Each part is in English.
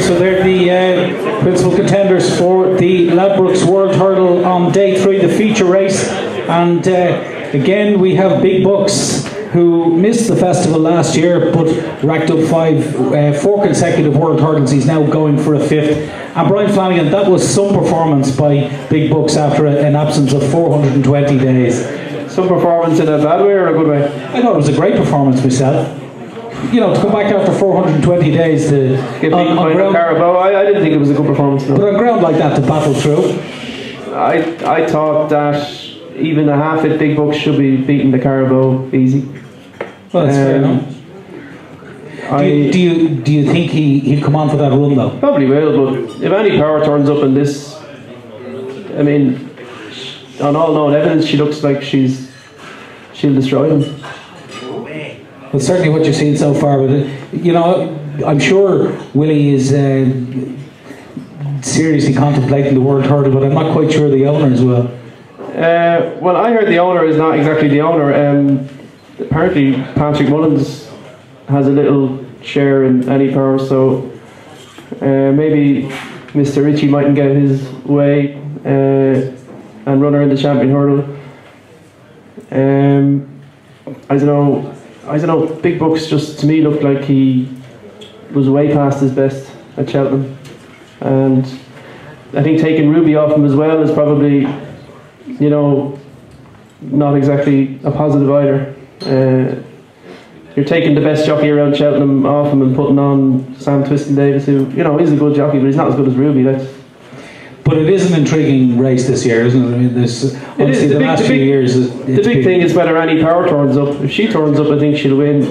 So they're the principal contenders for the Ladbrokes World Hurdle on day 3, the feature race. And again, we have Big Bucks, who missed the festival last year but racked up 4 consecutive World Hurdles. He's now going for a 5th. And Brian Flanagan, that was some performance by Big Bucks after an absence of 420 days. Some performance in a bad way or a good way? I thought it was a great performance myself. You know, to come back after 420 days to get beaten by Carabao, I didn't think it was a good performance. No. But on ground like that to battle through, I thought that even the half-fit Big Bucks should be beating the Carabao easy. Well, that's fair enough. Do you think he'll come on for that run though? Probably will, but if any power turns up in this, I mean, on all known evidence, she looks like she'll destroy him. Well, certainly what you've seen so far with it. You know, I'm sure Willie is seriously contemplating the World Hurdle, but I'm not quite sure the owner as well. Well, I heard the owner is not exactly the owner. Apparently, Patrick Mullins has a little share in any power, so maybe Mr. Ritchie mightn't get his way and run her in the champion hurdle. I don't know. Big Bucks just to me looked like he was way past his best at Cheltenham, and I think taking Ruby off him as well is probably, you know, not exactly a positive either. You're taking the best jockey around Cheltenham off him and putting on Sam Twiston-Davis, who, you know, is a good jockey, but he's not as good as Ruby. But it is an intriguing race this year, isn't it? I mean, obviously the last few years. The big thing is whether Annie Power turns up. If she turns up, I think she'll win.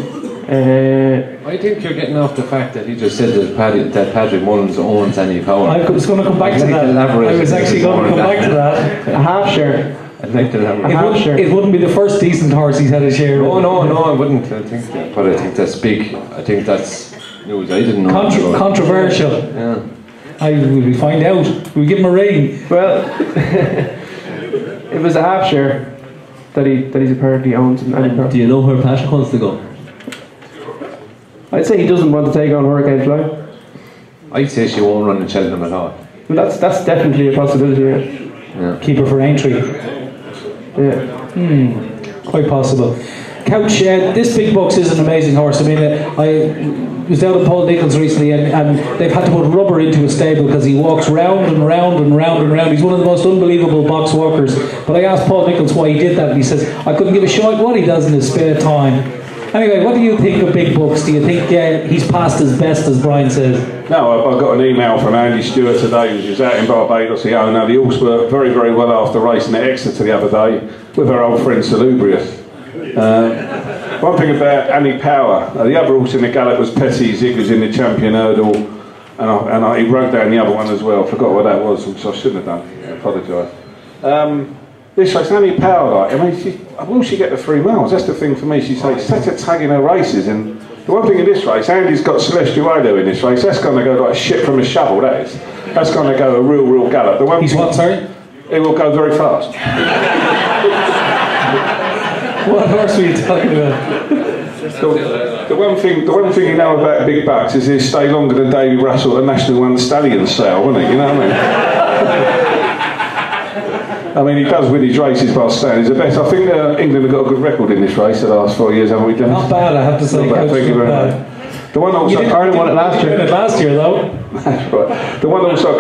I think you're getting off the fact that he just said that Patrick Mullins owns Annie Power. I was going to come back to that. I was actually going to come back to that. A half share. I'd like to elaborate. It wouldn't be the first decent horse he's had a share. No, I wouldn't. I think that's big. I think that's news I didn't know. Controversial. Yeah. We'll find out. We'll give him a rating. Well, it was a half share that he's apparently owns. Do you know where Patrick wants to go? I'd say he doesn't want to take on Hurricane Fly. I'd say she won't run in Cheltenham at all. Well, that's definitely a possibility. Yeah. Keep her for Aintree. Yeah. Quite possible. Couch, this Big Bucks is an amazing horse. I mean, I was down at Paul Nichols recently, and they've had to put rubber into his stable because he walks round and round and round and round. He's one of the most unbelievable box walkers. But I asked Paul Nichols why he did that, and he says, I couldn't give a shit what he does in his spare time. Anyway, what do you think of Big Bucks? Do you think he's past his best, as Brian says? No, I got an email from Andy Stewart today, who was out in Barbados, the owner. The horse worked very, very well after racing at Exeter the other day with her old friend Salubrious. One thing about Annie Power, the other horse in the gallop was Petty Zig, who's in the champion hurdle, and he wrote down the other one as well. I forgot what that was, which I shouldn't have done. I apologise. This race, Annie Power, will she get the 3 miles? That's the thing for me. She's such a tag in her races, and the one thing in this race, Andy's got Celestial Ado in this race. That's going to go like shit from a shovel. That is. That's going to go a real gallop. He's what? Sorry. It will go very fast. What horse were you talking about? The one thing you know about Big Bucks is he'll stay longer than Davy Russell at the National One Stallions sale, wouldn't he? You know what I mean? I mean, he does win his races by staying. He's the best. I think England have got a good record in this race the last 4 years, haven't we done? Not bad, I have to say. Not bad, thank you very much. The one also, Ireland won it last year. Last year, though. That's right. The one also.